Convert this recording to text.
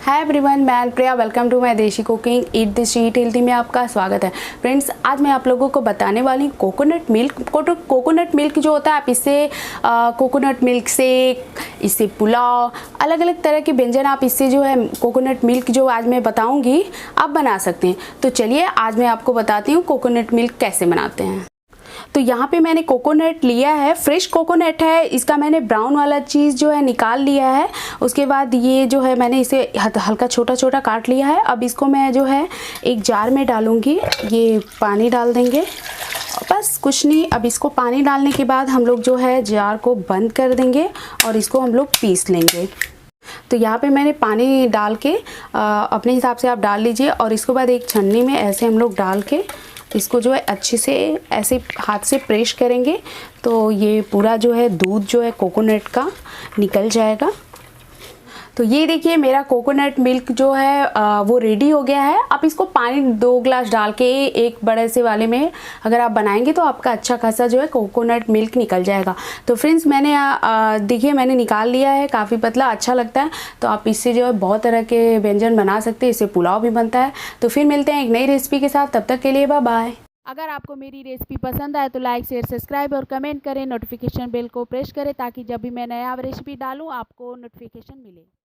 Hi everyone, मैं प्रिया। Welcome to my देसी cooking ईट देसी हेल्दी में आपका स्वागत है। फ्रेंड्स, आज मैं आप लोगों को बताने वाली हूँ कोकोनट मिल्क जो होता है, आप इससे कोकोनट मिल्क शेक, इससे पुलाव, अलग अलग तरह के व्यंजन आप इससे जो है कोकोनट मिल्क जो आज मैं बताऊँगी आप बना सकते हैं। तो चलिए आज मैं आपको बताती हूँ कोकोनट मिल्क कैसे बनाते हैं। तो यहाँ पे मैंने कोकोनट लिया है, फ्रेश कोकोनट है, इसका मैंने ब्राउन वाला चीज़ जो है निकाल लिया है। उसके बाद ये जो है मैंने इसे हल्का छोटा छोटा काट लिया है। अब इसको मैं जो है एक जार में डालूँगी, ये पानी डाल देंगे, बस कुछ नहीं। अब इसको पानी डालने के बाद हम लोग जो है जार को बंद कर देंगे और इसको हम लोग पीस लेंगे। तो यहाँ पे मैंने पानी डाल के अपने हिसाब से आप डाल लीजिए और इसके बाद एक छन्नी में ऐसे हम लोग डाल के इसको जो है अच्छे से ऐसे हाथ से प्रेस करेंगे तो ये पूरा जो है दूध जो है कोकोनट का निकल जाएगा। तो ये देखिए मेरा कोकोनट मिल्क जो है वो रेडी हो गया है। आप इसको पानी 2 ग्लास डाल के एक बड़े से वाले में अगर आप बनाएंगे तो आपका अच्छा खासा जो है कोकोनट मिल्क निकल जाएगा। तो फ्रेंड्स, मैंने देखिए मैंने निकाल लिया है, काफ़ी पतला अच्छा लगता है। तो आप इससे जो है बहुत तरह के व्यंजन बना सकते हैं, इससे पुलाव भी बनता है। तो फिर मिलते हैं एक नई रेसिपी के साथ, तब तक के लिए बाय बाय। अगर आपको मेरी रेसिपी पसंद आए तो लाइक शेयर सब्सक्राइब और कमेंट करें, नोटिफिकेशन बेल को प्रेस करें ताकि जब भी मैं नया रेसिपी डालूं आपको नोटिफिकेशन मिले।